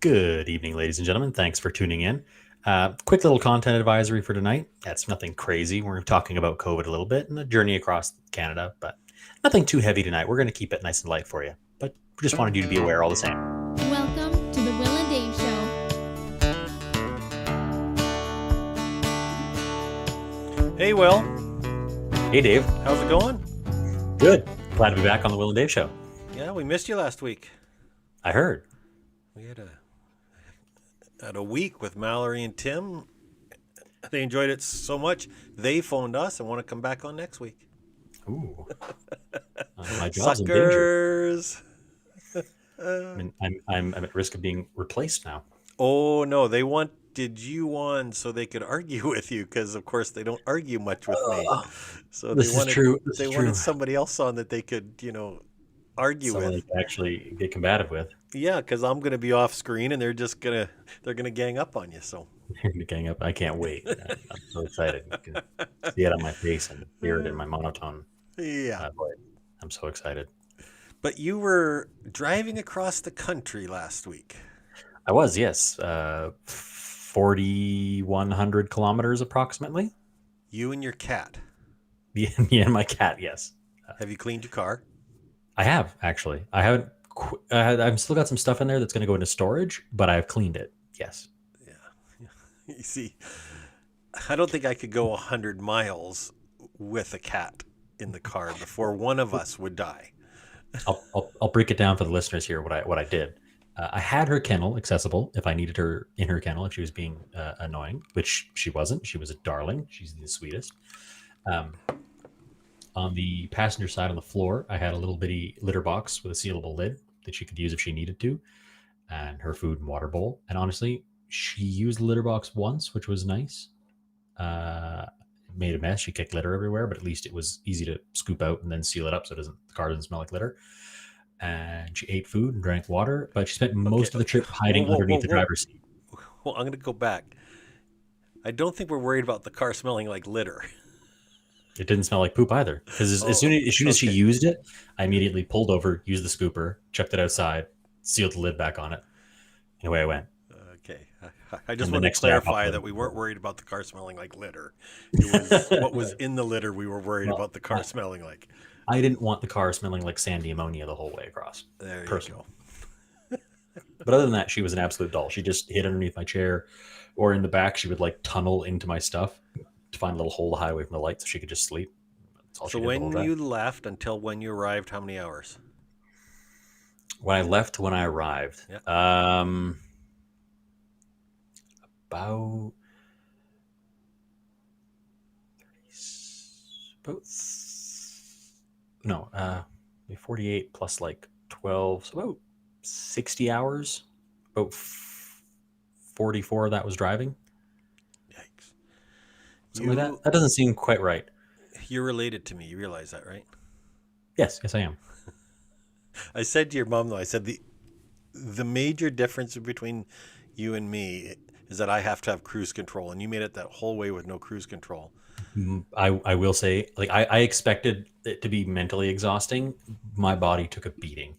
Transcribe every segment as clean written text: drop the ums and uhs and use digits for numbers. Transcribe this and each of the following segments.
Good evening, ladies and gentlemen. Thanks for tuning in. Quick little content advisory for tonight. That's nothing crazy. We're talking about COVID a little bit and the journey across Canada, but nothing too heavy tonight. We're going to keep it nice and light for you, but we just wanted you to be aware all the same. Welcome to the Will and Dave Show. Hey, Will. Hey, Dave. How's it going? Good. Glad to be back on the Will and Dave Show. Yeah, we missed you last week. I heard. We had a week with Mallory and Tim. They enjoyed it so much, they phoned us and want to come back on next week. Ooh. My job's in danger. Suckers. I'm at risk of being replaced now. Oh, no, they wanted you on so they could argue with you because, of course, they don't argue much with me. So This is true. They wanted somebody else on that they could, argue Someone you with. can actually get combative with. Yeah, because I'm going to be off screen and they're gonna gang up on you. So The gang up. I can't wait. I'm so excited. You can see it on my face and hear it in my monotone yeah. voice. I'm so excited. But you were driving across the country last week. I was, yes. 4,100 kilometers approximately. You and your cat. Me and my cat, yes. Have you cleaned your car? I have, actually. I haven't, I've still got some stuff in there that's going to go into storage, but I've cleaned it. Yes. Yeah. You see, I don't think I could go 100 miles with a cat in the car before one of us would die. I'll break it down for the listeners here. What I did, I had her kennel accessible if I needed her in her kennel if she was being annoying, which she wasn't. She was a darling. She's the sweetest. Um, on the passenger side on the floor, I had a little bitty litter box with a sealable lid that she could use if she needed to, and her food and water bowl. And honestly, she used the litter box once, which was nice. It made a mess. She kicked litter everywhere, but at least it was easy to scoop out and then seal it up so the car doesn't smell like litter. And she ate food and drank water, but she spent most of the trip hiding underneath the driver's seat. Well, I'm going to go back. I don't think we're worried about the car smelling like litter. It didn't smell like poop either, because as soon as she used it, I immediately pulled over, used the scooper, chucked it outside, sealed the lid back on it, and away I went. Okay. I just And the want to next day I hopped clarify in. that we weren't worried about the car smelling like litter. It was what was in the litter we were worried about the car smelling like. I didn't want the car smelling like sandy ammonia the whole way across. There you Personally. go. But other than that, she was an absolute doll. She just hid underneath my chair, or in the back, she would like tunnel into my stuff to find a little hole to hide away from the light so she could just sleep. That's all So she did the whole when drive. you left until when you arrived, how many hours? When I left to when I arrived, Yeah. about about no, 48 plus like 12, so about 60 hours. About 44 of that was driving. Yikes. Something like that. That doesn't seem quite right. You're related to me. You realize that, right? Yes, I am. I said to your mom, though, I said the major difference between you and me is that I have to have cruise control, and you made it that whole way with no cruise control. I will say, like, I expected it to be mentally exhausting. My body took a beating.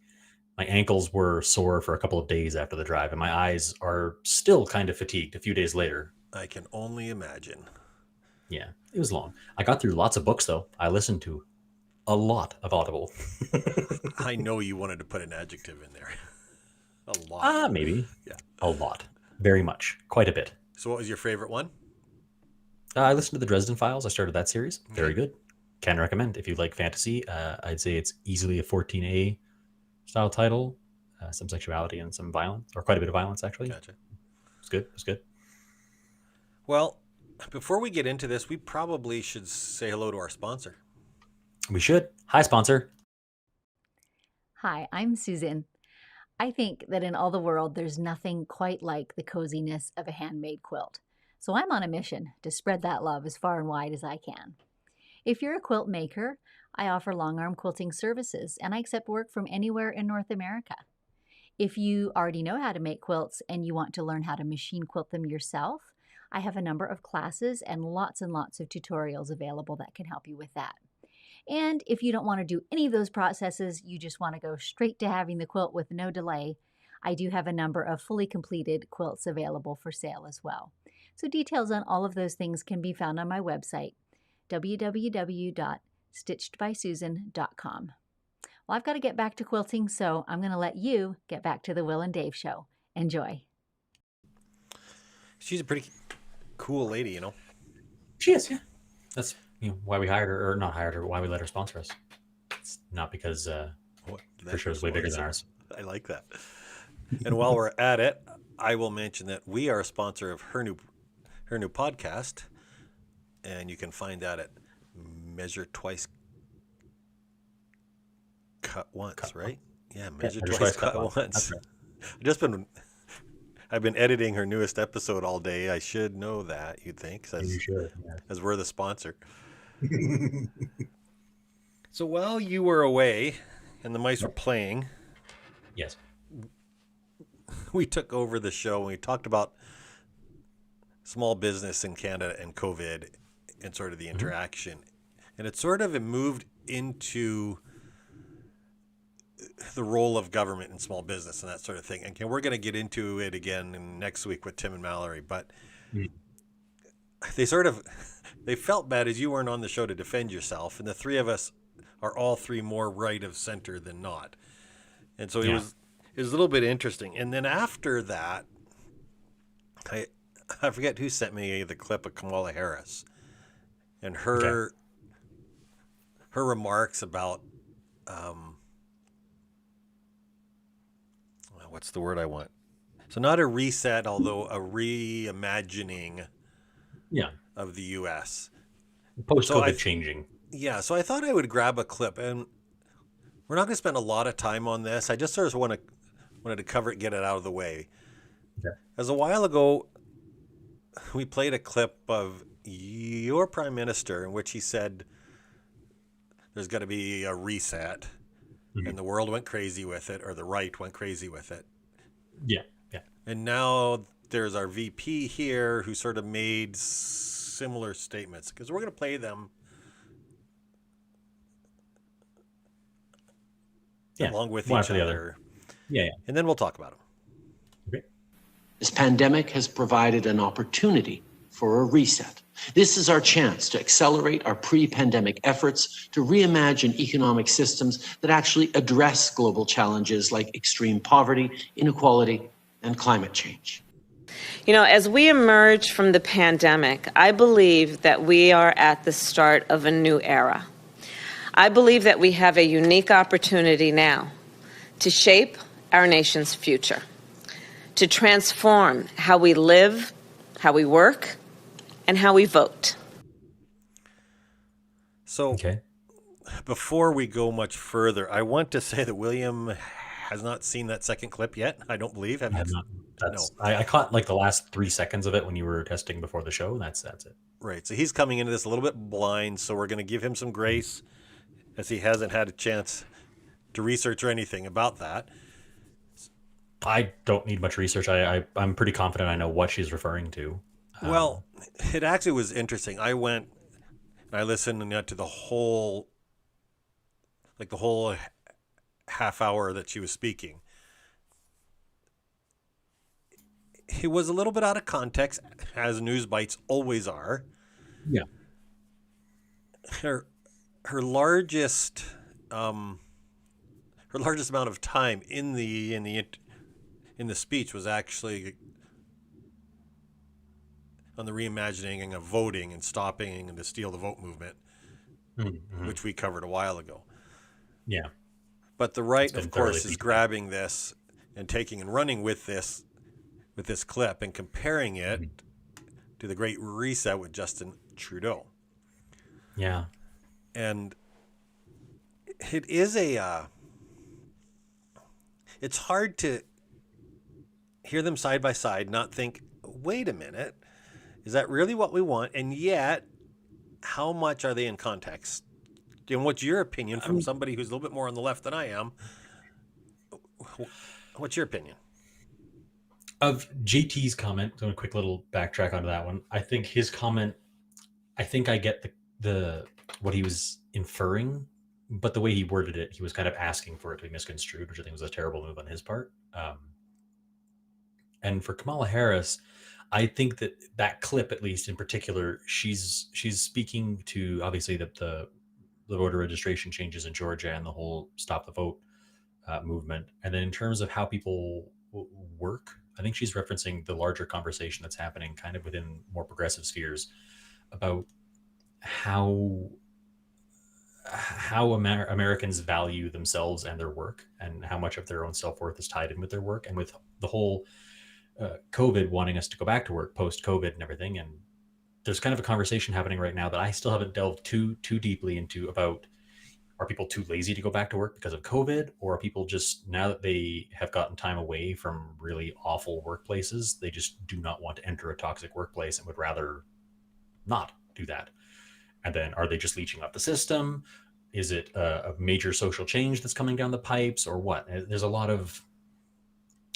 My ankles were sore for a couple of days after the drive, and my eyes are still kind of fatigued a few days later. I can only imagine. Yeah, it was long. I got through lots of books, though. I listened to a lot of Audible. I know you wanted to put an adjective in there. A lot. Maybe. Yeah. A lot. Very much. Quite a bit. So what was your favorite one? I listened to the Dresden Files. I started that series. Very good. Can recommend. If you like fantasy, I'd say it's easily a 14A style title. Some sexuality and some violence, or quite a bit of violence, actually. Gotcha. It's good. It's good. Well, before we get into this, we probably should say hello to our sponsor. We should. Hi, sponsor. Hi, I'm Susan. I think that in all the world, there's nothing quite like the coziness of a handmade quilt. So I'm on a mission to spread that love as far and wide as I can. If you're a quilt maker, I offer long arm quilting services and I accept work from anywhere in North America. If you already know how to make quilts and you want to learn how to machine quilt them yourself, I have a number of classes and lots of tutorials available that can help you with that. And if you don't want to do any of those processes, you just want to go straight to having the quilt with no delay, I do have a number of fully completed quilts available for sale as well. So details on all of those things can be found on my website, www.stitchedbysusan.com. Well, I've got to get back to quilting, so I'm going to let you get back to the Will and Dave show. Enjoy. She's a pretty cool lady, you know. She is, yeah. That's why we hired her, or not hired her, but why we let her sponsor us. It's not because her show is way bigger than ours. I like that. And while we're at it, I will mention that we are a sponsor of her new podcast, and you can find that at Measure Twice, Cut Once, right? Yeah, Measure Twice, Cut Once. Right. I've been editing her newest episode all day. I should know that, you'd think, You should, yeah. as we're the sponsor. So while you were away, and the mice were playing, Yes. we took over the show and we talked about small business in Canada and COVID and sort of the interaction. And it sort of moved into the role of government in small business and that sort of thing. And we're going to get into it again next week with Tim and Mallory. But they felt bad as you weren't on the show to defend yourself. And the three of us are all three more right of center than not. And so it was a little bit interesting. And then after that, I forget who sent me the clip of Kamala Harris and her remarks about what's the word I want? So not a reset, although a reimagining of the U.S. Post-COVID changing. Yeah, so I thought I would grab a clip, and we're not going to spend a lot of time on this. I just sort of wanted to cover it, get it out of the way. Okay. As a while ago, we played a clip of your prime minister in which he said there's got to be a reset, and the world went crazy with it, or the right went crazy with it. Yeah. And now there's our VP here who sort of made similar statements, because we're going to play them along with one each after the other. Yeah. And then we'll talk about them. Okay. This pandemic has provided an opportunity for a reset. This is our chance to accelerate our pre-pandemic efforts to reimagine economic systems that actually address global challenges like extreme poverty, inequality, and climate change. You know, as we emerge from the pandemic, I believe that we are at the start of a new era. I believe that we have a unique opportunity now to shape our nation's future, to transform how we live, how we work, and how we vote. So before we go much further, I want to say that William has not seen that second clip yet. I don't believe. Have you? Not. No. I caught like the last 3 seconds of it when you were testing before the show. That's it. Right. So he's coming into this a little bit blind. So we're going to give him some grace, as he hasn't had a chance to research or anything about that. I don't need much research. I'm pretty confident I know what she's referring to. Well, it actually was interesting. I went and I listened to the whole half hour that she was speaking. It was a little bit out of context, as news bites always are. Yeah. Her largest amount of time in the speech was actually on the reimagining of voting and stopping the steal the vote movement, which we covered a while ago. Yeah. But the right, of course, is grabbing this and taking and running with this clip and comparing it to the Great Reset with Justin Trudeau. Yeah. And it is it's hard to hear them side by side, not think, wait a minute, is that really what we want? And yet, how much are they in context? And what's your opinion from somebody who's a little bit more on the left than I am? What's your opinion? Of JT's comment, so a quick little backtrack onto that one. I think his comment, I think I get the what he was inferring, but the way he worded it, he was kind of asking for it to be misconstrued, which I think was a terrible move on his part. And for Kamala Harris, I think that clip, at least in particular, she's speaking to obviously the voter registration changes in Georgia and the whole stop the vote movement. And then in terms of how people work, I think she's referencing the larger conversation that's happening kind of within more progressive spheres about how Americans value themselves and their work, and how much of their own self-worth is tied in with their work, and with the whole COVID wanting us to go back to work post-COVID and everything. And there's kind of a conversation happening right now that I still haven't delved too deeply into about, are people too lazy to go back to work because of COVID? Or are people just, now that they have gotten time away from really awful workplaces, they just do not want to enter a toxic workplace and would rather not do that? And then are they just leeching off the system? Is it a major social change that's coming down the pipes, or what? There's a lot of,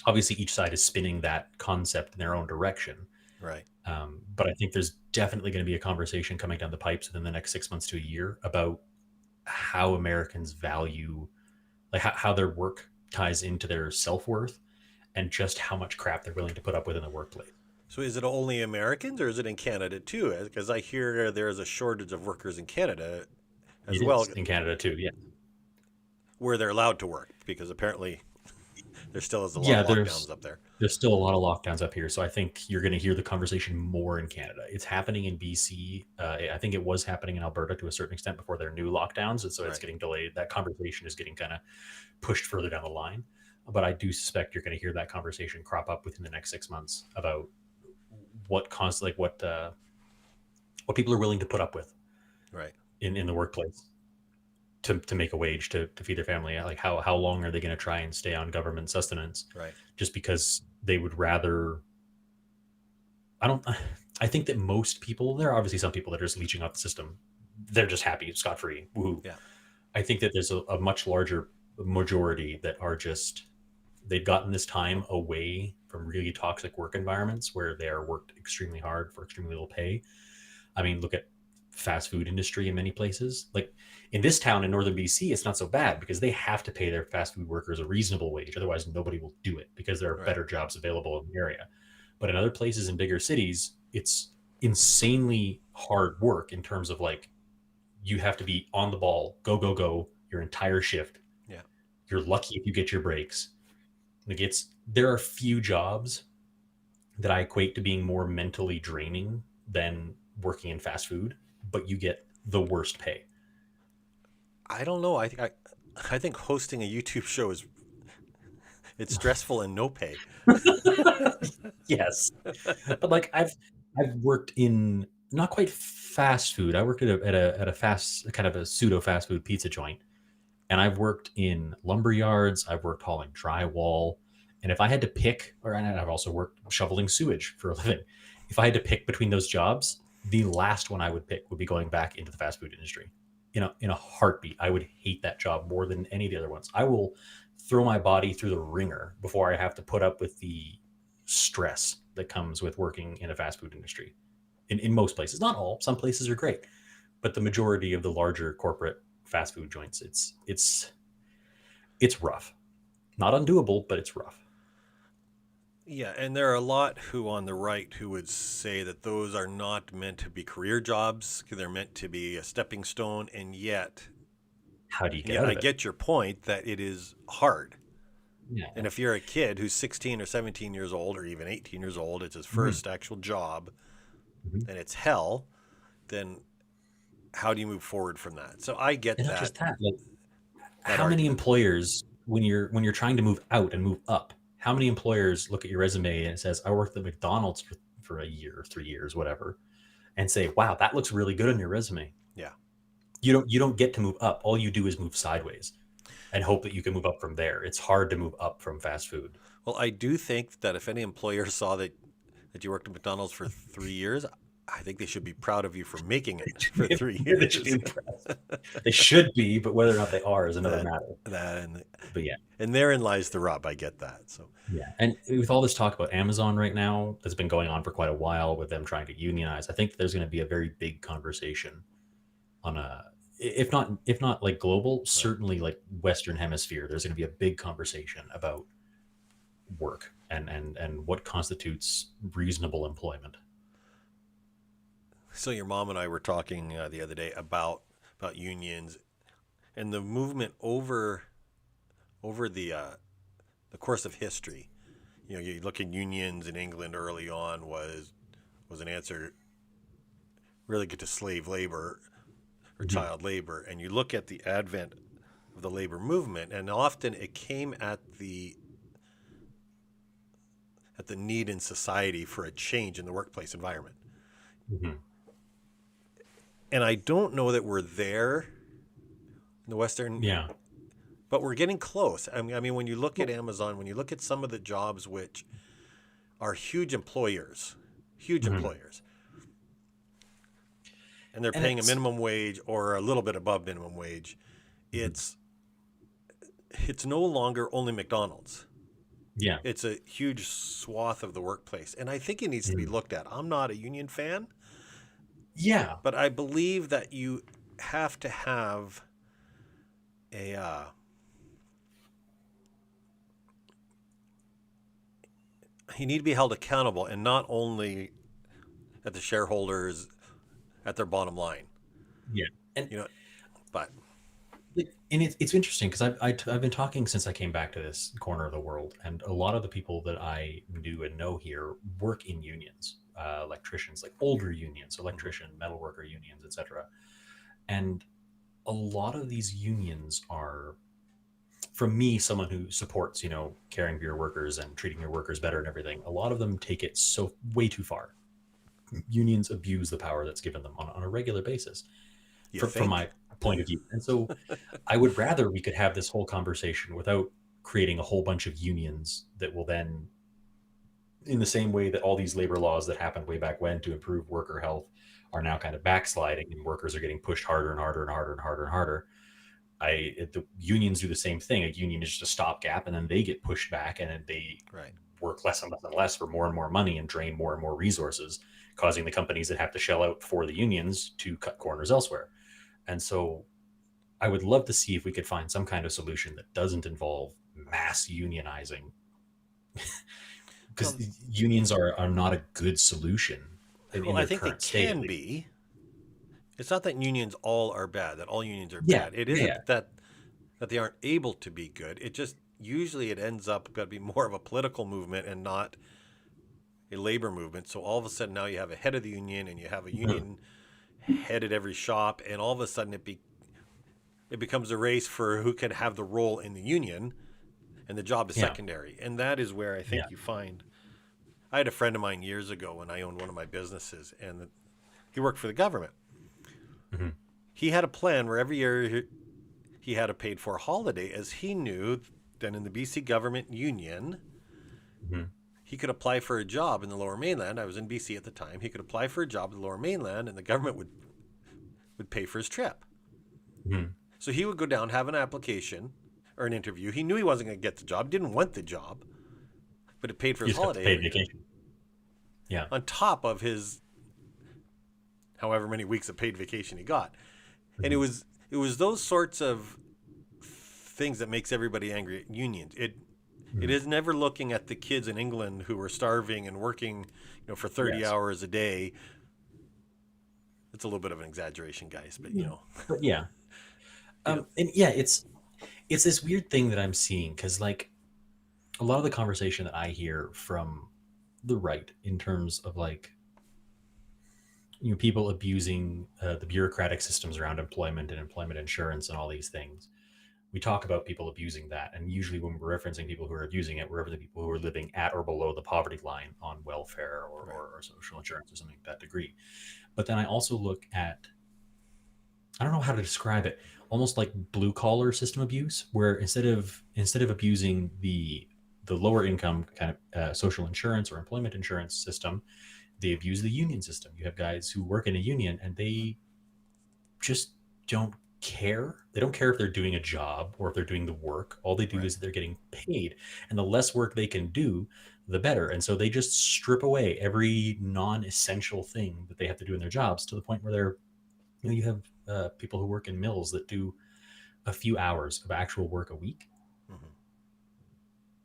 obviously each side is spinning that concept in their own direction. Right. But I think there's definitely going to be a conversation coming down the pipes within the next 6 months to a year about how Americans value, like how their work ties into their self-worth, and just how much crap they're willing to put up with in the workplace. So is it only Americans, or is it in Canada too? Because I hear there is a shortage of workers in Canada as It well, is in Canada too, yeah. where they're allowed to work, because apparently there still is a lot Yeah, of lockdowns up there. there's still a lot of lockdowns up here, so I think you're going to hear the conversation more in Canada. It's happening in BC. I think it was happening in Alberta to a certain extent before their new lockdowns, and so it's Right. getting delayed. That conversation is getting kind of pushed further down the line. But I do suspect you're going to hear that conversation crop up within the next 6 months about what what people are willing to put up with Right. in the workplace to make a wage to feed their family. Like how long are they going to try and stay on government sustenance Right. just because they would rather. I think that most people, there are obviously some people that are just leeching off the system. They're just happy, scot-free. Woohoo. Yeah. I think that there's a much larger majority that are just, they've gotten this time away from really toxic work environments where they are worked extremely hard for extremely little pay. I mean, look at fast food industry in many places. Like in this town in northern BC, it's not so bad because they have to pay their fast food workers a reasonable wage. Otherwise, nobody will do it because there are Right. better jobs available in the area. But in other places in bigger cities, it's insanely hard work in terms of like, you have to be on the ball, go, go, go, your entire shift. Yeah. You're lucky if you get your breaks. Like there are few jobs that I equate to being more mentally draining than working in fast food, but you get the worst pay. I don't know. I think hosting a YouTube show it's stressful and no pay. Yes, but like I've worked in not quite fast food. I worked at a fast, kind of a pseudo fast food pizza joint, and I've worked in lumber yards. I've worked hauling drywall, and if I had to pick, and I've also worked shoveling sewage for a living. If I had to pick between those jobs, the last one I would pick would be going back into the fast food industry. In a heartbeat, I would hate that job more than any of the other ones. I will throw my body through the ringer before I have to put up with the stress that comes with working in a fast food industry. In most places, not all. Some places are great, but the majority of the larger corporate fast food joints, it's rough. Not undoable, but it's rough. Yeah, and there are a lot who on the right who would say that those are not meant to be career jobs. They're meant to be a stepping stone, and yet, How do you get yeah, out I of it? get your point that it is hard. Yeah. And if you're a kid who's 16 or 17 years old or even 18 years old, it's his first actual job, Mhm. and it's hell, then how do you move forward from that? So I get And not that. just that, like that how many argument. employers, when you're trying to move out and move up, how many employers look at your resume and it says, I worked at McDonald's for a year, 3 years, whatever, and say, wow, that looks really good on your resume. Yeah. You don't get to move up. All you do is move sideways and hope that you can move up from there. It's hard to move up from fast food. Well, I do think that if any employer saw that you worked at McDonald's for 3 years, I think they should be proud of you for making it for 3 They years. should be impressed. They should be, but whether or not they are is another matter. But yeah. And therein lies the rub. I get that. So Yeah. And with all this talk about Amazon right now, that's been going on for quite a while with them trying to unionize, I think there's going to be a very big conversation on if not like global, certainly like Western hemisphere, there's going to be a big conversation about work and what constitutes reasonable employment. So your mom and I were talking the other day about unions and the movement over the course of history. You know, you look at unions in England early on was an answer really get to slave labor or child labor, and you look at the advent of the labor movement, and often it came at the need in society for a change in the workplace environment. Mm-hmm. And I don't know that we're there in the Western, Yeah. but we're getting close. I mean, when you look at Amazon, when you look at some of the jobs which are huge employers, and they're paying a minimum wage or a little bit above minimum wage, it's no longer only McDonald's. Yeah. It's a huge swath of the workplace, and I think it needs to be looked at. I'm not a union fan, Yeah. but I believe that you have to have a you need to be held accountable, and not only at the shareholders at their bottom line. Yeah. And You know, but and it's interesting because I've been talking since I came back to this corner of the world, and a lot of the people that I knew and know here work in unions, electricians, like older unions, electrician, metalworker unions, etc. And a lot of these unions are, from me, someone who supports, caring for your workers and treating your workers better and everything. A lot of them take it so way too far. Unions abuse the power that's given them on a regular basis, from my point of view. And so I would rather we could have this whole conversation without creating a whole bunch of unions that will then, in the same way that all these labor laws that happened way back when to improve worker health are now kind of backsliding, and workers are getting pushed harder and harder and harder and harder and harder. The unions do the same thing. A union is just a stopgap, and then they get pushed back, and then they work less and less and less for more and more money and drain more and more resources, causing the companies that have to shell out for the unions to cut corners elsewhere. And so I would love to see if we could find some kind of solution that doesn't involve mass unionizing, because unions are not a good solution in well, their I think they current state. can be. It's not that unions all are bad, that all unions are Yeah, bad. It isn't yeah. that they aren't able to be good. It just usually it ends up got to be more of a political movement and not a labor movement. So all of a sudden now you have a head of the union, and you have a union head at every shop, and all of a sudden it becomes a race for who can have the role in the union, and the job is Yeah. secondary. And that is where I think Yeah. you find. I had a friend of mine years ago when I owned one of my businesses, and he worked for the government. Mhm. He had a plan where every year he had a paid for holiday, as he knew that in the BC government union, Mhm. he could apply for a job in the Lower Mainland. I was in BC at the time. He could apply for a job in the Lower Mainland, and the government would pay for his trip. Mhm. So he would go down, have an application or an interview. He knew he wasn't going to get the job, didn't want the job, but it paid for You his just got to holiday pay every year, vacation. Yeah. on top of his however many weeks of paid vacation he got. And it was those sorts of things that makes everybody angry at unions. It is never looking at the kids in England who were starving and working, for 30 Yes. hours a day. It's a little bit of an exaggeration, guys, but But yeah. And yeah, it's this weird thing that I'm seeing, because like a lot of the conversation that I hear from the right in terms of like people abusing the bureaucratic systems around employment and employment insurance and all these things. We talk about people abusing that, and usually when we're referencing people who are abusing it, we're referencing people who are living at or below the poverty line on welfare or social insurance or something to that degree. But then I also look at, I don't know how to describe it, almost like blue collar system abuse, where instead of abusing the lower income kind of social insurance or employment insurance system, they abuse the union system. You have guys who work in a union, and they just don't care. They don't care if they're doing a job or if they're doing the work. All they do is they're getting paid, and the less work they can do, the better. And so they just strip away every non-essential thing that they have to do in their jobs, to the point where they're, you have people who work in mills that do a few hours of actual work a week.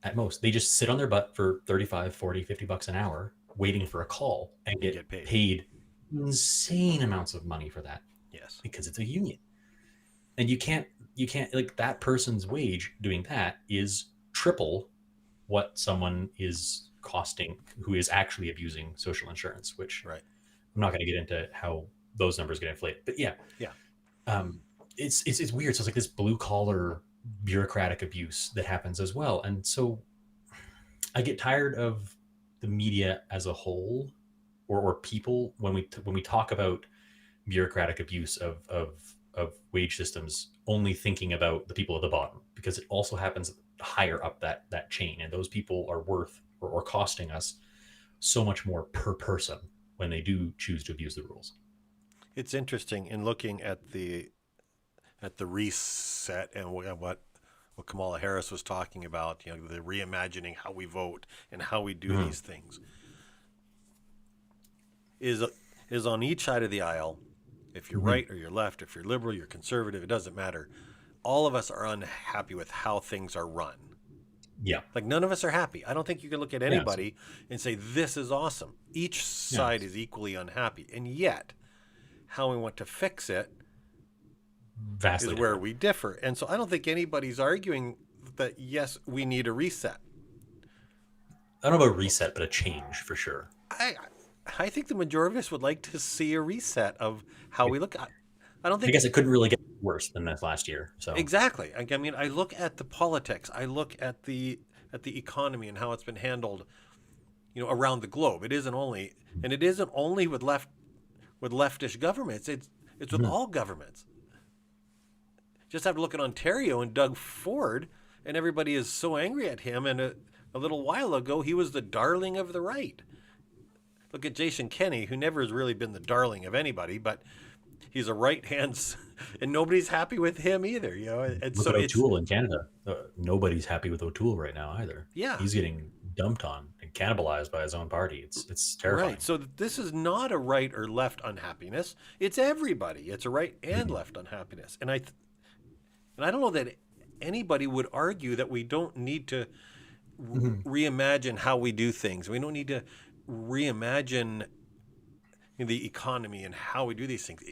At most, they just sit on their butt for 35, 40, 50 bucks an hour waiting for a call and get paid insane amounts of money for that. Yes. Because it's a union. And you can't like, that person's wage doing that is triple what someone is costing who is actually abusing social insurance, which I'm not going to get into how those numbers get inflated, but yeah. It's weird. So it's like this blue collar bureaucratic abuse that happens as well. And so I get tired of the media as a whole, or people, when we talk about bureaucratic abuse of wage systems, only thinking about the people at the bottom, because it also happens higher up that chain, and those people are worth or costing us so much more per person when they do choose to abuse the rules. It's interesting in looking at the at the reset and what Kamala Harris was talking about, the reimagining how we vote and how we do these things, is on each side of the aisle. If you're right or you're left, if you're liberal, you're conservative, it doesn't matter. All of us are unhappy with how things are run. Yeah. Like, none of us are happy. I don't think you can look at anybody and say, this is awesome. Each side is equally unhappy. And yet, how we want to fix it Vastly is where different. we differ. And so I don't think anybody's arguing that, yes, we need a reset. I don't know about reset, but a change for sure. I think the majority of us would like to see a reset of how we look. I don't I think guess it couldn't really get worse than this last year. So exactly. I mean, I look at the politics. I look at the economy and how it's been handled, around the globe. It isn't only with leftish governments. It's with all governments. Just have to look at Ontario and Doug Ford, and everybody is so angry at him. And a little while ago, he was the darling of the right. Look at Jason Kenney, who never has really been the darling of anybody, but he's a right hand, and nobody's happy with him either. And look so at O'Toole in Canada. Nobody's happy with O'Toole right now either. Yeah. He's getting dumped on and cannibalized by his own party. It's terrifying. Right. So this is not a right or left unhappiness. It's everybody. It's a right and left unhappiness. And I don't know that anybody would argue that we don't need to reimagine how we do things. We don't need to reimagine the economy and how we do these things.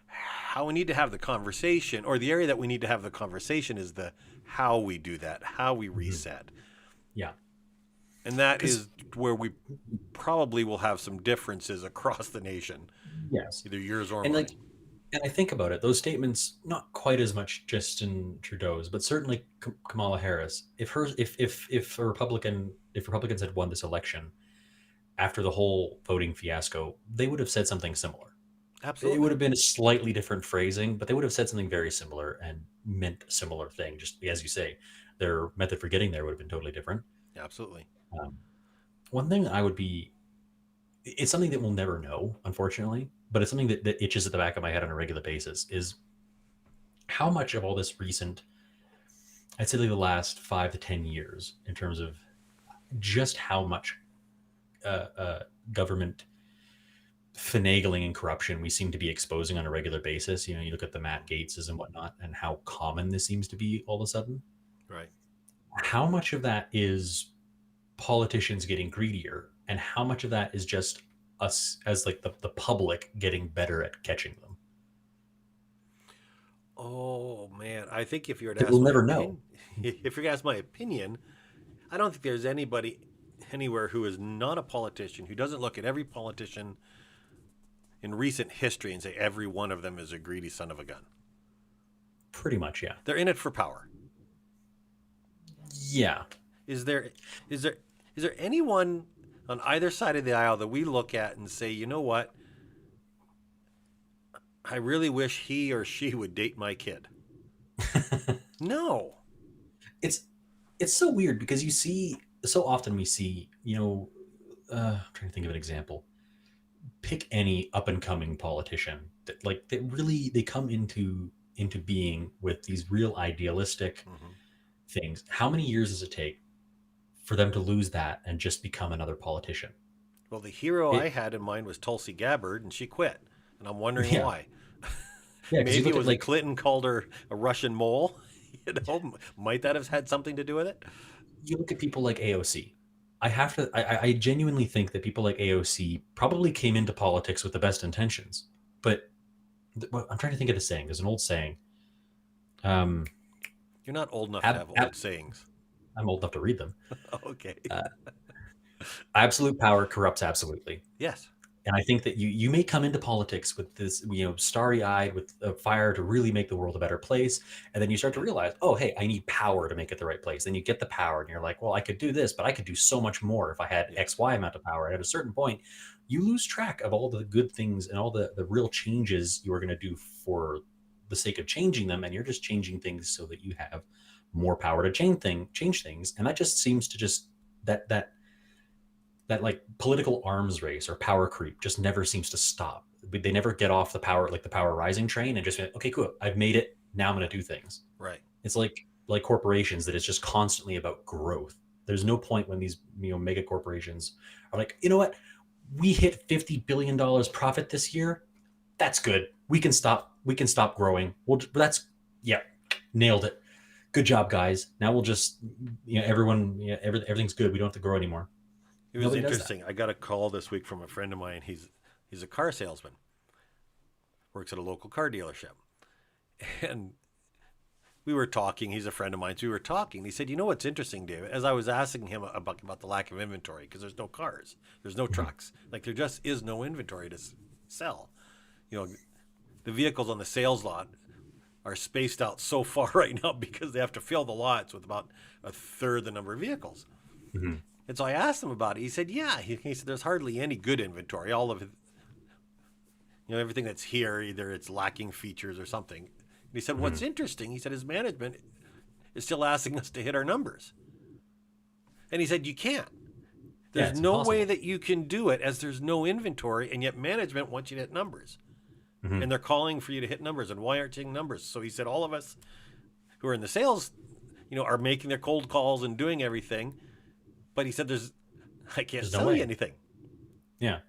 How we need to have the conversation, or the area that we need to have the conversation, is the how we do that, how we reset. Yeah. And that is where we probably will have some differences across the nation. Yes. Either yours or And mine. and I think about it, those statements, not quite as much Justin Trudeau's, but certainly Kamala Harris. If Republicans had won this election after the whole voting fiasco, they would have said something similar. Absolutely. It would have been a slightly different phrasing, but they would have said something very similar and meant a similar thing. Just as you say, their method for getting there would have been totally different. Absolutely. One thing it's something that we'll never know, unfortunately, but it's something that itches at the back of my head on a regular basis, is how much of all this recent, I'd say like the last 5 to 10 years, in terms of just how much government finagling and corruption we seem to be exposing on a regular basis. You look at the Matt Gateses and whatnot, and how common this seems to be all of a sudden. Right. How much of that is politicians getting greedier, and how much of that is just us as like the public getting better at catching them? Oh man, I think if you were to That ask we'll my never opinion, if you're to ask my opinion, I don't think there's anybody anywhere who is not a politician who doesn't look at every politician in recent history and say every one of them is a greedy son of a gun. Pretty much, yeah. They're in it for power. Yeah. Is there anyone on either side of the aisle that we look at and say, you know what? I really wish he or she would date my kid. No. It's so weird because so often we see, I'm trying to think of an example. Pick any up and coming politician that they come into being with these real idealistic things. How many years does it take for them to lose that and just become another politician? Well, the hero I had in mind was Tulsi Gabbard, and she quit. And I'm wondering why. Yeah, Maybe it was Clinton called her a Russian mole. Might that have had something to do with it? You look at people like AOC. I genuinely think that people like AOC probably came into politics with the best intentions. But I'm trying to think of the saying. There's an old saying. You're not old enough to have old sayings. I'm old enough to read them. Okay. Absolute power corrupts absolutely. Yes. And I think that you may come into politics with this, starry-eyed, with a fire to really make the world a better place. And then you start to realize, oh, hey, I need power to make it the right place. Then you get the power and you're like, well, I could do this, but I could do so much more if I had X, Y amount of power. And at a certain point, you lose track of all the good things and all the real changes you are going to do for the sake of changing them. And you're just changing things so that you have more power to change things. And that just seems to that like political arms race or power creep just never seems to stop. They never get off the power rising train and just be like, okay, cool, I've made it now I'm going to do things. Right. It's like corporations, that it's just constantly about growth. There's no point when these mega corporations are like, you know what, we hit $50 billion profit this year. That's good. We can stop growing. That's, yeah, nailed it. Good job, guys. Now we'll just, everyone, everything's good. We don't have to grow anymore. It was Nobody does interesting. I got a call this week from a friend of mine. He's a car salesman, works at a local car dealership. And we were talking. He's a friend of mine. So we were talking. He said, you know what's interesting, David? As I was asking him about the lack of inventory, because there's no cars, there's no trucks. Like, there just is no inventory to sell. The vehicles on the sales lot are spaced out so far right now because they have to fill the lots with about a third the number of vehicles. Mm-hmm. And so I asked him about it. He said, yeah. He said, there's hardly any good inventory. All of it, everything that's here, either it's lacking features or something. And he said, what's interesting, he said, his management is still asking us to hit our numbers. And he said, you can't. There's no way that you can do it, as there's no inventory, and yet management wants you to hit numbers. Mm-hmm. And they're calling for you to hit numbers. And why aren't you hitting numbers? So he said, all of us who are in the sales, are making their cold calls and doing everything. But he said, I can't sell you anything. Yeah.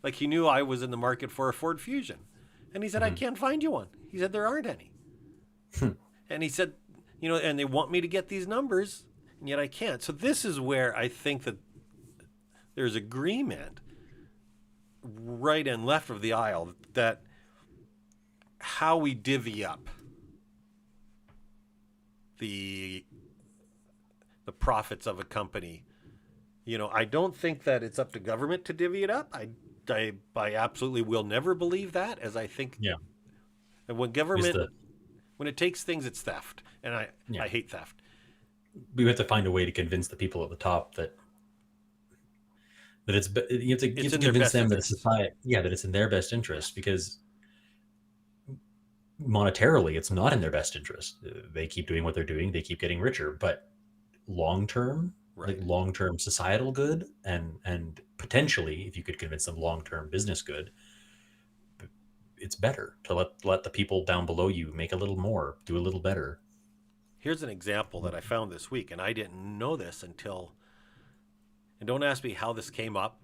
Like, he knew I was in the market for a Ford Fusion. And he said, I can't find you one. He said, there aren't any. And he said, and they want me to get these numbers, and yet I can't. So this is where I think that there's agreement right and left of the aisle that how we divvy up the profits of a company. I don't think that it's up to government to divvy it up. I absolutely will never believe that, as I think. Yeah. And when government, when it takes things, it's theft, and I hate theft. We have to find a way to convince the people at the top that it's you have to convince them that that it's in their best interest, because monetarily it's not in their best interest. They keep doing what they're doing, they keep getting richer, but long term, like long-term societal good, and potentially, if you could convince them, long-term business good, it's better to let the people down below you make a little more, do a little better. Here's an example that I found this week, and I didn't know this until, and don't ask me how this came up,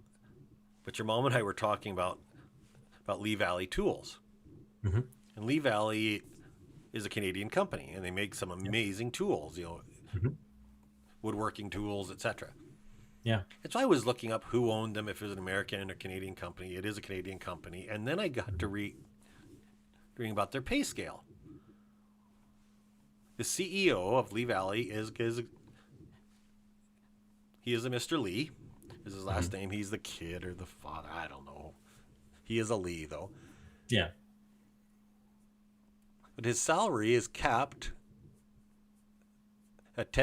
but your mom and I were talking about Lee Valley Tools. Mm-hmm. And Lee Valley is a Canadian company, and they make some amazing tools, woodworking tools, etc. Yeah. And so I was looking up who owned them, if it was an American or Canadian company. It is a Canadian company. And then I got to reading about their pay scale. The CEO of Lee Valley is a Mr. Lee. Is his last name. He's the kid or the father. I don't know. He is a Lee, though. Yeah. But his salary is capped at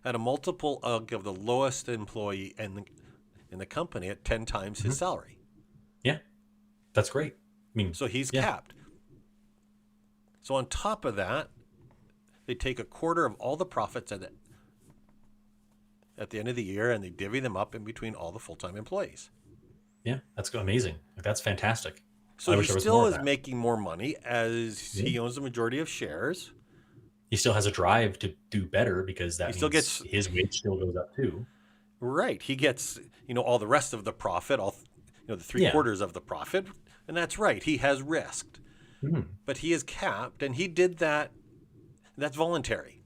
at a multiple of the lowest employee in the company at 10 times his salary. Yeah. That's great. I mean, so he's capped. So on top of that, they take a quarter of all the profits at the end of the year, and they divvy them up in between all the full-time employees. Yeah, that's amazing. That's fantastic. So he still is making more money, as he owns the majority of shares. He still has a drive to do better, because that means his wage still goes up too. Right. He gets, all the rest of the profit, the 3/4 of the profit. And that's right. He has risked. Mm-hmm. But he is capped, and he did that. That's voluntary.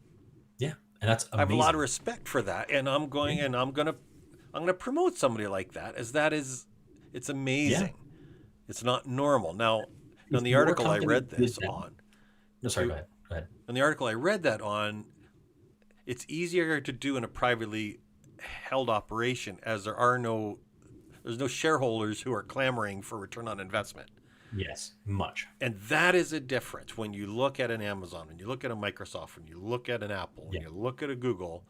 Yeah. And that's amazing. I have a lot of respect for that. And I'm going and I'm going to promote somebody like that, as it's amazing. Yeah. It's not normal. Now, in the article I read this on. No, sorry, go ahead. In the article I read that on, it's easier to do in a privately held operation, as there's no shareholders who are clamoring for return on investment. Yes, much. And that is a difference when you look at an Amazon, when you look at a Microsoft, when you look at an Apple, when you look at a Google.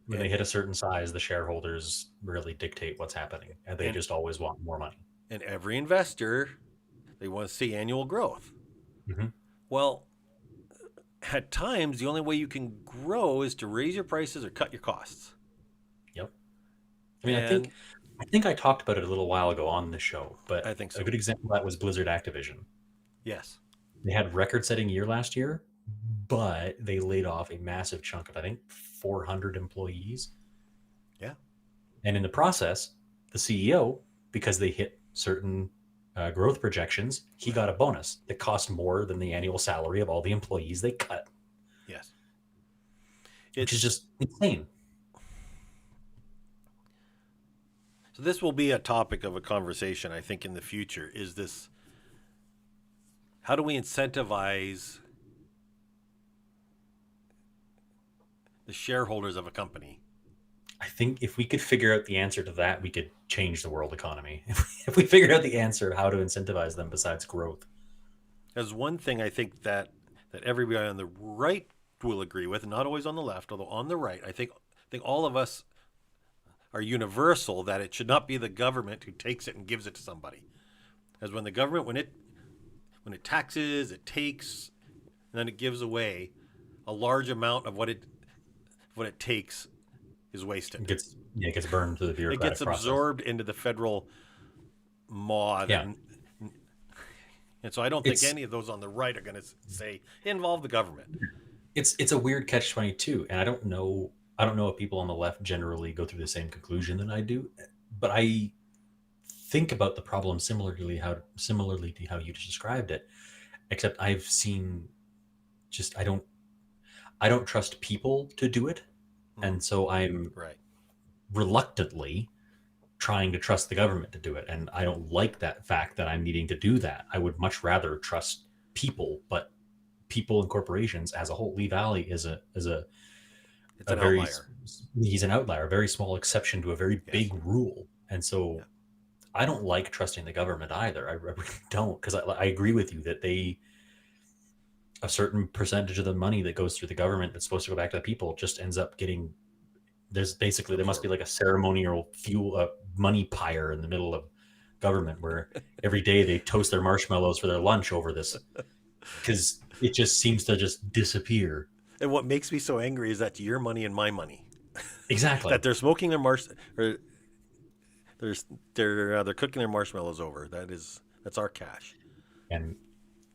When they hit a certain size, the shareholders really dictate what's happening, and they just always want more money. And every investor, they want to see annual growth. Mm-hmm. Well, at times, the only way you can grow is to raise your prices or cut your costs. Yep. I mean, I think I talked about it a little while ago on this show, but I think so. A good example of that was Blizzard Activision. Yes. They had record-setting year last year, but they laid off a massive chunk of, I think, 400 employees. Yeah. And in the process, the CEO, because they hit certain growth projections, he got a bonus that cost more than the annual salary of all the employees they cut, Yes. which is just insane. So this will be a topic of a conversation, I think, in the future. Is this, how do we incentivize the shareholders of a company? I think if we could figure out the answer to that, we could change the world economy. If we figured out the answer of how to incentivize them besides growth. There's one thing I think that everybody on the right will agree with, not always on the left, although on the right, I think all of us are universal that it should not be the government who takes it and gives it to somebody. As when the government, when it taxes, it takes, and then it gives away, a large amount of what it takes is wasted. It gets burned through the It bureaucratic gets process. absorbed into the federal maw. Yeah. And so I don't think any of those on the right are going to say involve the government. It's a weird catch-22, and I don't know if people on the left generally go through the same conclusion that I do, but I think about the problem similarly to how you just described it, except I've seen just I don't trust people to do it, and so I'm Right. reluctantly trying to trust the government to do it, and I don't like that fact that I'm needing to do that. I would much rather trust people, but people and corporations as a whole. Lee Valley is a It's an very outlier. he's an outlier, a very small exception to a very Yes. big rule, and so I don't like trusting the government either. I really don't, because I agree with you that a certain percentage of the money that goes through the government that's supposed to go back to the people just ends up getting. There must be like a ceremonial money pyre in the middle of government where every day they toast their marshmallows for their lunch over this, because it just seems to just disappear. And what makes me so angry is that's your money and my money. Exactly. That they're smoking their or they're cooking their marshmallows over. That's our cash. And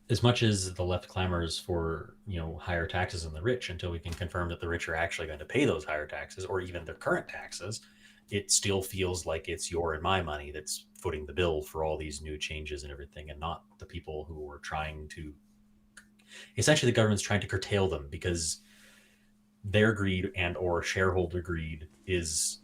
as much as the left clamors for higher taxes on the rich, until we can confirm that the rich are actually going to pay those higher taxes or even their current taxes, it still feels like it's your and my money that's footing the bill for all these new changes and everything, and not the people who are trying to. Essentially, the government's trying to curtail them because their greed and or shareholder greed is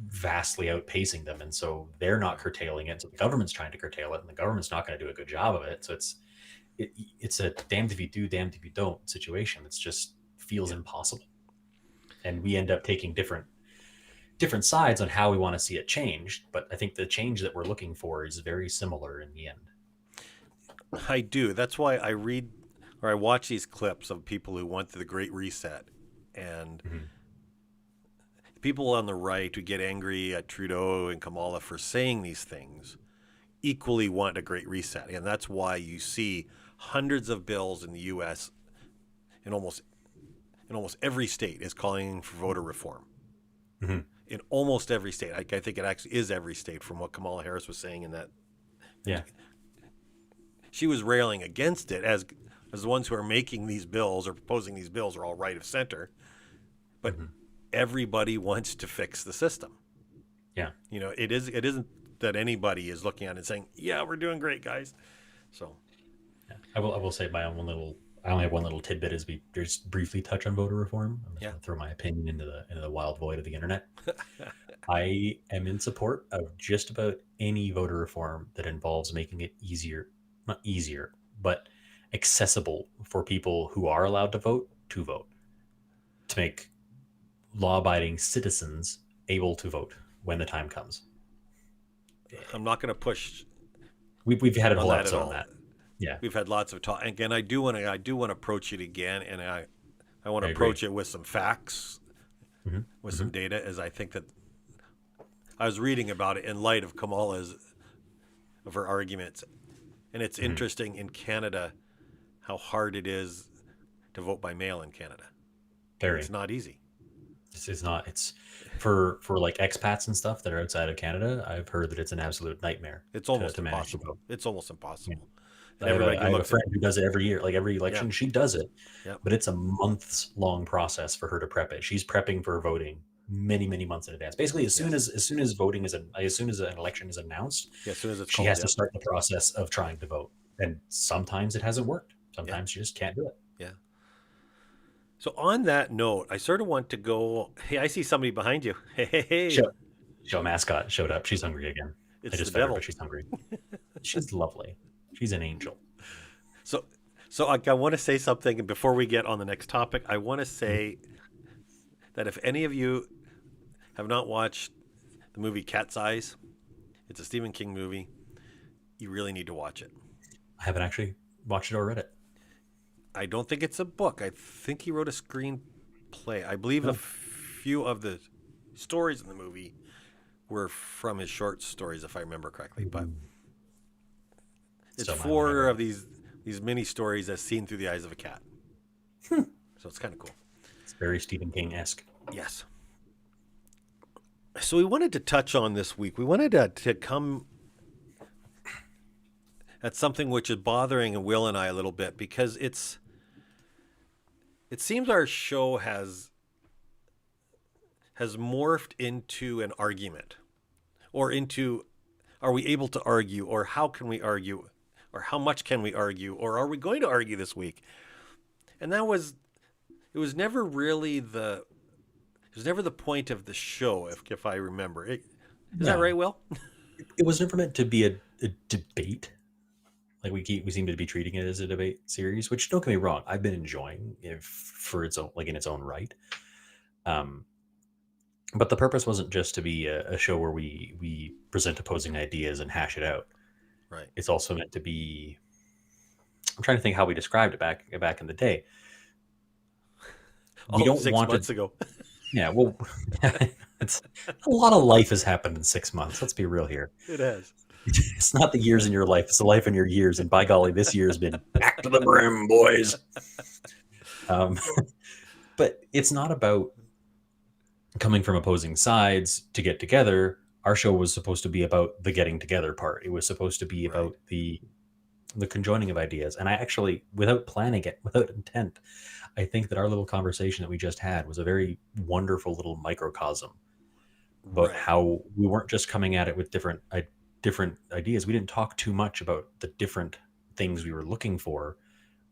vastly outpacing them, and so they're not curtailing it. So the government's trying to curtail it, and the government's not going to do a good job of it. So it's a damned if you do, damned if you don't situation. It just feels impossible, and we end up taking different sides on how we want to see it changed. But I think the change that we're looking for is very similar in the end. I do. That's why I read or I watch these clips of people who went through the Great Reset, and people on the right who get angry at Trudeau and Kamala for saying these things equally want a Great Reset. And that's why you see hundreds of bills in the U.S. in almost every state is calling for voter reform. Mm-hmm. In almost every state. I think it actually is every state, from what Kamala Harris was saying in that. Yeah. She was railing against it as the ones who are making these bills or proposing these bills are all right of center. But everybody wants to fix the system. Yeah. It isn't that anybody is looking at it and saying, yeah, we're doing great, guys. So I will say I only have one little tidbit as we just briefly touch on voter reform. I'm just going to throw my opinion into the wild void of the internet. I am in support of just about any voter reform that involves making it not easier, but accessible for people who are allowed to vote, to make law-abiding citizens able to vote when the time comes. I'm not going to push. We've had a whole that episode at on all. that. Yeah, We've had lots of talk. Again, I do want to approach it again, and I want to I approach agree. it with some facts, with some data, as I think that I was reading about it in light of of her arguments, and it's interesting in Canada how hard it is to vote by mail in Canada. very. It's not easy. It's not. It's for like expats and stuff that are outside of Canada. I've heard that it's an absolute nightmare. It's almost to manage to impossible. vote. It's almost impossible. And everybody I can have a look at friend who does it every year, like every Yeah. election, she does it, Yeah. but it's a months long process for her to prep it. She's prepping for voting many months in advance. Basically, as soon as voting is, as soon as an election is announced, as soon as it's she called. has to start the process of trying to vote. And sometimes it hasn't worked. Yeah. Sometimes she just can't do it. Yeah. So on that note, I sort of want to go. Hey, I see somebody behind you. Hey. Show mascot showed up. She's hungry again. It's I just the fed her, devil. but she's hungry. She's lovely. She's an angel. So I want to say something before we get on the next topic. I want to say that if any of you have not watched the movie Cat's Eyes, it's a Stephen King movie. You really need to watch it. I haven't actually watched it or read it. I don't think it's a book. I think he wrote a screenplay. I believe a few of the stories in the movie were from his short stories, if I remember correctly. But it's Still, I four remember. of these mini stories as seen through the eyes of a cat. Hmm. So it's kind of cool. It's very Stephen King-esque. Yes. So we wanted to touch on this week. We wanted to come at something which is bothering Will and I a little bit, because it seems our show has morphed into an argument, or into, are we able to argue, or how can we argue, or how much can we argue, or are we going to argue this week? And it was never really the point of the show, if I remember. Is that right, Will? It was never meant to be a debate. Like we seem to be treating it as a debate series, which, don't get me wrong, I've been enjoying it for its own, like in its own right. But the purpose wasn't just to be a show where we present opposing ideas and hash it out. Right. It's also meant to be. I'm trying to think how we described it back in the day. We don't 6 want months to. ago. Yeah, well, it's a lot of life has happened in 6 months. Let's be real here. It has. It's not the years in your life; it's the life in your years. And by golly, this year has been back to the brim, boys. But it's not about coming from opposing sides to get together. Our show was supposed to be about the getting together part. It was supposed to be about the conjoining of ideas. And I actually, without planning it, without intent, I think that our little conversation that we just had was a very wonderful little microcosm about how we weren't just coming at it with different ideas. We didn't talk too much about the different things we were looking for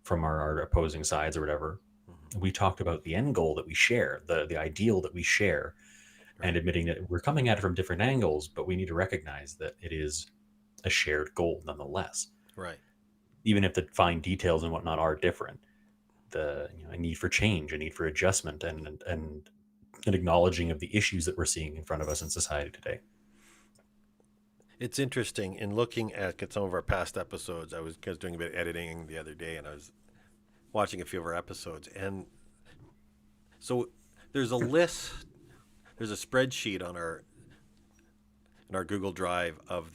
from our opposing sides or whatever. We talked about the end goal that we share, the ideal that we share, and admitting that we're coming at it from different angles, but we need to recognize that it is a shared goal nonetheless. Right. Even if the fine details and whatnot are different, a need for change, a need for adjustment, and an acknowledging of the issues that we're seeing in front of us in society today. It's interesting in looking at some of our past episodes. I was doing a bit of editing the other day, and I was watching a few of our episodes, and so there's a list, there's a spreadsheet in our Google Drive of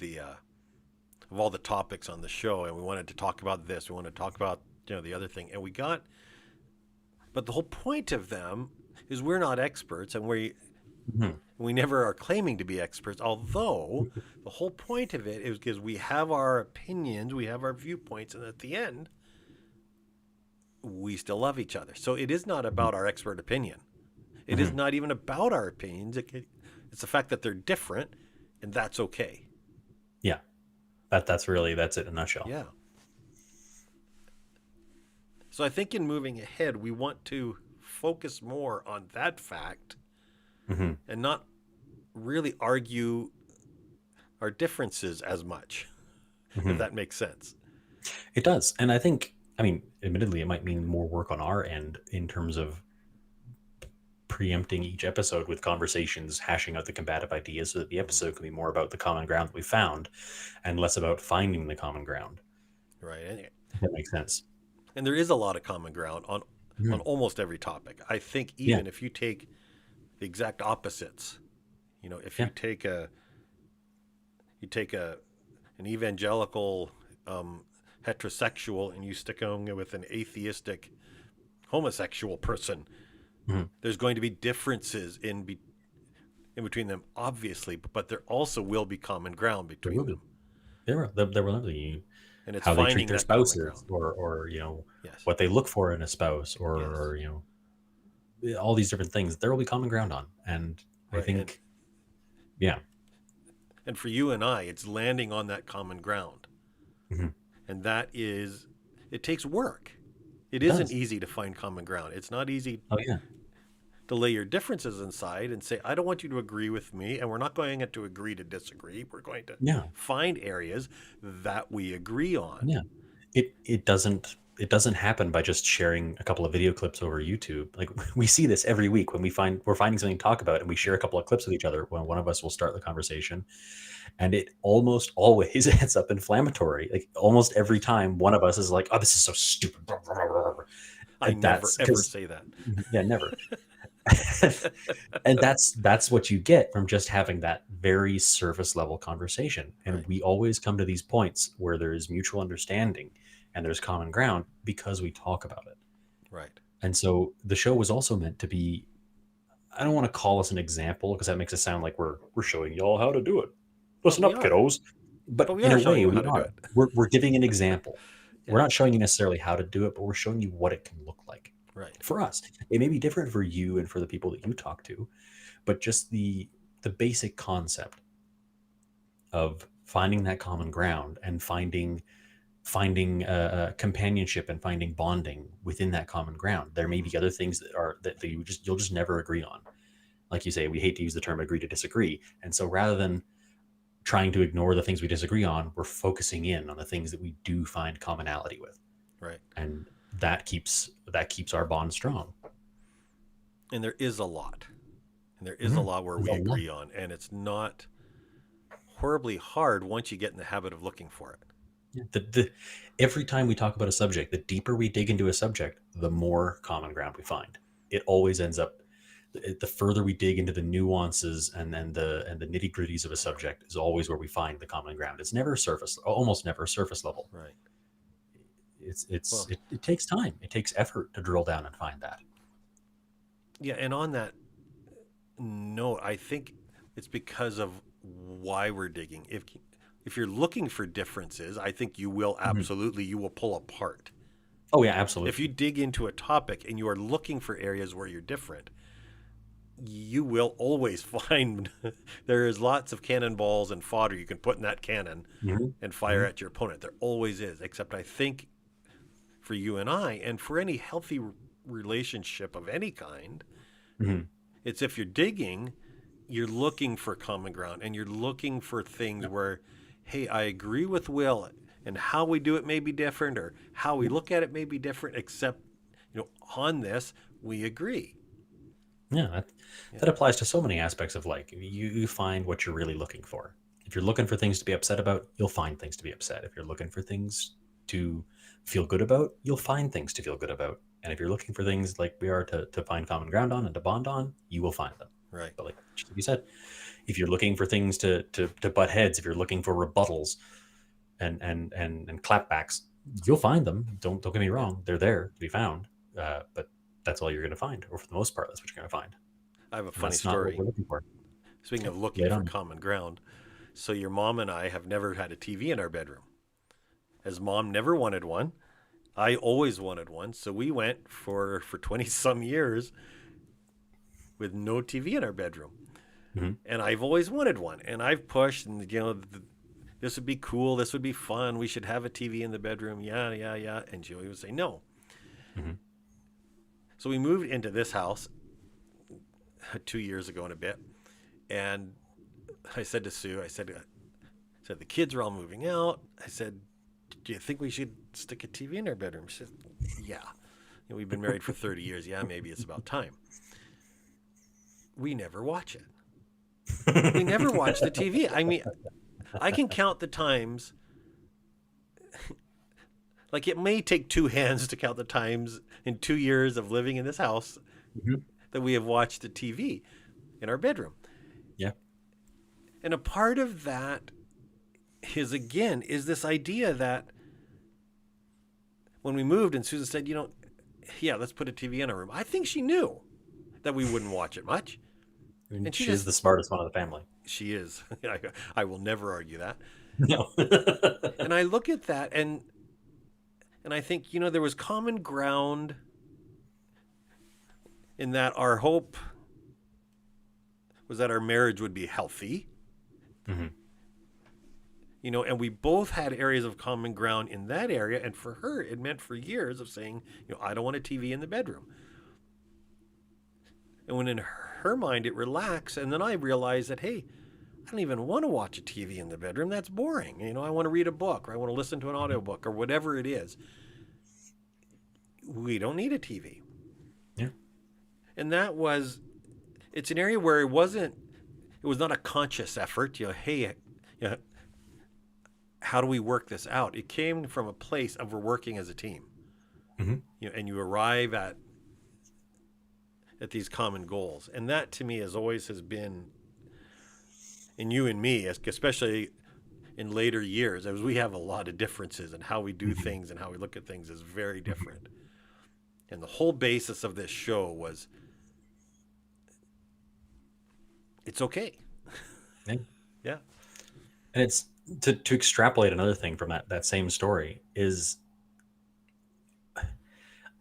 all the topics on the show, and we wanted to talk about this, we wanted to talk about the other thing, and but the whole point of them is we're not experts, and we never are claiming to be experts, although the whole point of it is because we have our opinions, we have our viewpoints, and at the end we still love each other. So it is not about our expert opinion. It is not even about our opinions. It's the fact that they're different, and that's okay. Yeah, that's it in a nutshell. Yeah. So I think in moving ahead, we want to focus more on that fact and not really argue our differences as much, if that makes sense. It does. And I think, admittedly, it might mean more work on our end in terms of preempting each episode with conversations, hashing out the combative ideas so that the episode can be more about the common ground that we found and less about finding the common ground. Right. And That makes sense. And there is a lot of common ground on almost every topic. I think even if you take the exact opposites, if you take an evangelical heterosexual and you stick on with an atheistic homosexual person, there's going to be differences in between them, obviously, but there also will be common ground between them. There will be. And it's how they treat finding their that common spouses, ground. or Yes. what they look for in a spouse, Yes. or all these different things there will be common ground on. And I Right. think, yeah. And for you and I, it's landing on that common ground. Mm-hmm. And that is, it takes work. It It isn't does. easy to find common ground. It's not easy Oh yeah. to lay your differences aside and say, I don't want you to agree with me, and we're not going to agree to disagree. We're going to Yeah. find areas that we agree on. Yeah. It doesn't happen by just sharing a couple of video clips over YouTube. Like, we see this every week when we're finding something to talk about, and we share a couple of clips with each other. When one of us will start the conversation, and it almost always ends up inflammatory. Like, almost every time, one of us is like, "Oh, this is so stupid." I And never, that's ever because, say that. yeah, never. And that's what you get from just having that very surface level conversation. And Right. we always come to these points where there is mutual understanding and there's common ground because we talk about it. Right. And so the show was also meant to be, I don't want to call us an example because that makes it sound like we're showing y'all how to do it. Listen we up, are. kiddos. But we in are a showing way, you how we to do are. it. We're giving an example. We're Yeah. not showing you necessarily how to do it, but we're showing you what it can look like Right. for us. It may be different for you and for the people that you talk to, but just the basic concept of finding that common ground and finding companionship and finding bonding within that common ground. There may be other things that you'll just never agree on. Like you say, we hate to use the term agree to disagree, and so rather than trying to ignore the things we disagree on, we're focusing in on the things that we do find commonality with, Right. and that keeps our bond strong. And there is a lot. And there is a Mhm. lot where There's we a lot. agree on. And it's not horribly hard once you get in the habit of looking for it. Every time we talk about a subject, the deeper we dig into a subject, the more common ground we find. It always ends up, the further we dig into the nuances and the nitty gritties of a subject is always where we find the common ground. It's never almost never surface level. Right. Well, it takes time. It takes effort to drill down and find that. Yeah. And on that note, I think it's because of why we're digging. If you're looking for differences, I think you will absolutely, you will pull apart. Oh yeah, absolutely. If you dig into a topic and you are looking for areas where you're different, you will always find there is lots of cannonballs and fodder you can put in that cannon and fire at your opponent. There always is, except I think for you and I, and for any healthy relationship of any kind, it's if you're digging, you're looking for common ground and you're looking for things where, hey, I agree with Will, and how we do it may be different, or how we look at it may be different, except, on this, we agree. Yeah, that applies to so many aspects of life. You find what you're really looking for. If you're looking for things to be upset about, you'll find things to be upset. If you're looking for things to feel good about, you'll find things to feel good about. And if you're looking for things like we are to find common ground on and to bond on, you will find them. Right. But just like you said, if you're looking for things to butt heads, if you're looking for rebuttals and clapbacks, you'll find them. Don't get me wrong; they're there to be found. But that's all you're going to find, or for the most part, that's what you're going to find. I have a And funny that's not what story. we're looking for. Speaking of looking Right for on. common ground, so your mom and I have never had a TV in our bedroom. As mom never wanted one, I always wanted one. So we went for 20 some years with no TV in our bedroom. And I've always wanted one. And I've pushed, and this would be cool. This would be fun. We should have a TV in the bedroom. Yeah, yeah, yeah. And Joey would say no. So we moved into this house 2 years ago and a bit. And I said to Sue, I said, the kids are all moving out. I said, do you think we should stick a TV in our bedroom? She said, yeah. We've been married for 30 years. Yeah, maybe it's about time. We never watch it. We never watch the TV. I mean, I can count the times. Like, it may take two hands to count the times in 2 years of living in this house that we have watched the TV in our bedroom. Yeah. And a part of that is this idea that when we moved and Susan said, yeah, let's put a TV in our room. I think she knew that we wouldn't watch it much. I mean, And she she is just, the smartest one of the family. she is. I will never argue that. No. And I look at that and I think, there was common ground in that our hope was that our marriage would be healthy. Hmm. And we both had areas of common ground in that area. And for her, it meant for years of saying, I don't want a TV in the bedroom. And when in her mind it relaxed, and then I realized that, hey, I don't even want to watch a TV in the bedroom. That's boring. I want to read a book, or I want to listen to an audiobook, or whatever it is. We don't need a TV. Yeah. And it's an area where it was not a conscious effort, hey, how do we work this out? It came from a place of we're working as a team. Hmm. And you arrive at these common goals. And that to me has been in you and me, especially in later years, as we have a lot of differences in how we do things and how we look at things is very different. And the whole basis of this show was it's okay. Yeah. Yeah. And it's to extrapolate another thing from that same story is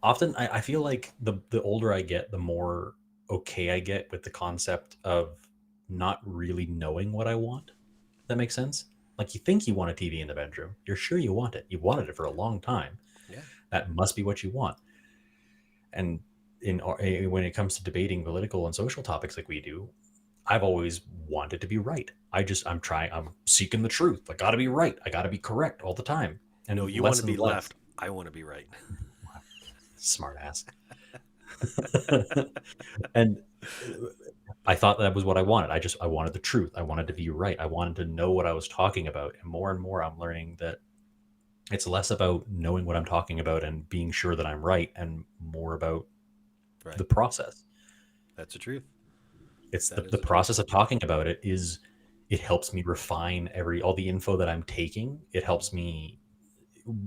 often I feel like the older I get, the more okay I get with the concept of not really knowing what I want. That makes sense. Like you think you want a TV in the bedroom. You're sure you want it. You've wanted it for a long time. Yeah. That must be what you want. And when it comes to debating political and social topics like we do, I've always wanted to be right. I'm seeking the truth. I got to be right. I got to be correct all the time. And No, you want to be left. I want to be right. Smart ass. And I thought that was what I wanted. I wanted the truth. I wanted to be right. I wanted to know what I was talking about. And more I'm learning that it's less about knowing what I'm talking about and being sure that I'm right, and more about the process. That's the truth. It's the process of talking about it it helps me refine all the info that I'm taking. It helps me,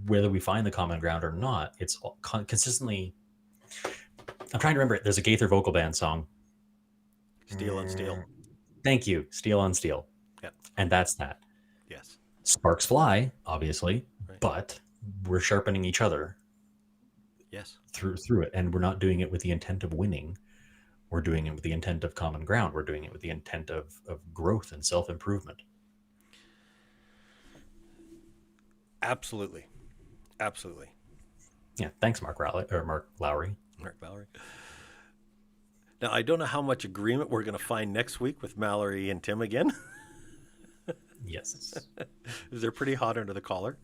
whether we find the common ground or not, it's consistently. I'm trying to remember it. There's a Gaither vocal band song. Steel on steel. Thank you. Steel on steel. Yeah. And that's that. Yes. Sparks fly, obviously, Right. but we're sharpening each other. Yes. Through it. And we're not doing it with the intent of winning. We're doing it with the intent of common ground. We're doing it with the intent of growth and self-improvement. Absolutely. Absolutely. Yeah. Thanks, Mark Lowry. Mark Mallory. Now, I don't know how much agreement we're going to find next week with Mallory and Tim again. Yes. They're pretty hot under the collar.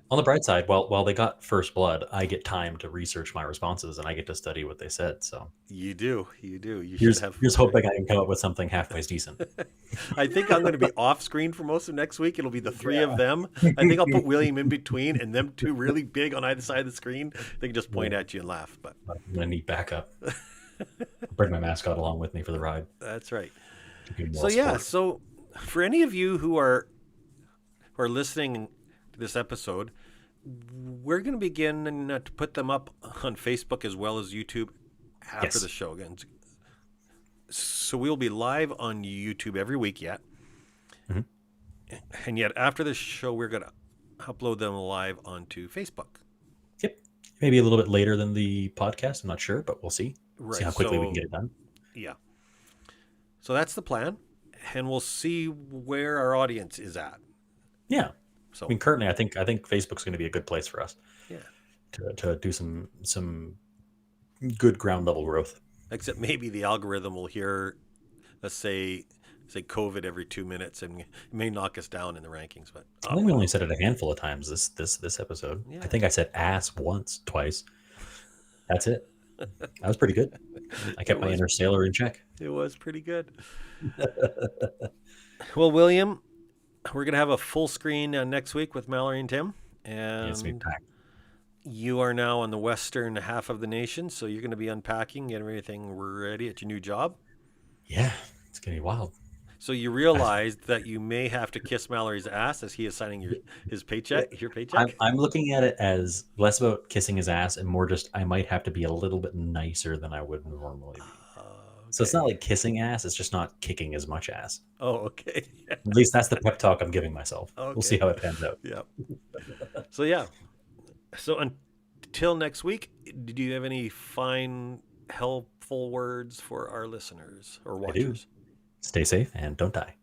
On the bright side, while they got first blood, I get time to research my responses and I get to study what they said. So You do. You here's should have. here's hoping I can come up with something halfway decent. I think I'm going to be off screen for most of next week. It'll be the three of them. I think I'll put William in between and them two really big on either side of the screen. They can just point at you and laugh. But I'm gonna need backup. Bring my mascot along with me for the ride. that's right. So So for any of you who are listening to this episode, we're going to begin to put them up on Facebook as well as YouTube after the show again. So we'll be live on YouTube every week yet. Mm-hmm. And yet after the show, we're going to upload them live onto Facebook. Yep. Maybe a little bit later than the podcast. I'm not sure, but we'll see. Right. See how quickly we can get it done. Yeah. So that's the plan. And we'll see where our audience is at. Yeah. So I mean, currently, I think Facebook's going to be a good place for us. Yeah. To do some good ground level growth. Except maybe the algorithm will hear, let's say COVID every 2 minutes, and it may knock us down in the rankings. But I think we only said it a handful of times this episode. Yeah. I think I said ass once, twice. That's it. That was pretty good. I kept my inner sailor in check. It was pretty good. Well, William, we're going to have a full screen next week with Mallory and Tim. And It's gonna be packed. you are now on the western half of the nation, so you're going to be unpacking, getting everything ready at your new job. Yeah, it's gonna be wild. So you realized that you may have to kiss Mallory's ass as he is signing his paycheck, your paycheck? I'm looking at it as less about kissing his ass and more just I might have to be a little bit nicer than I would normally be. So it's not like kissing ass. It's just not kicking as much ass. Oh, okay. At least that's the pep talk I'm giving myself. We'll see Okay. how it pans out. Yeah. So yeah. So until next week, did you have any fine, helpful words for our listeners or I do. watchers? Stay safe and don't die.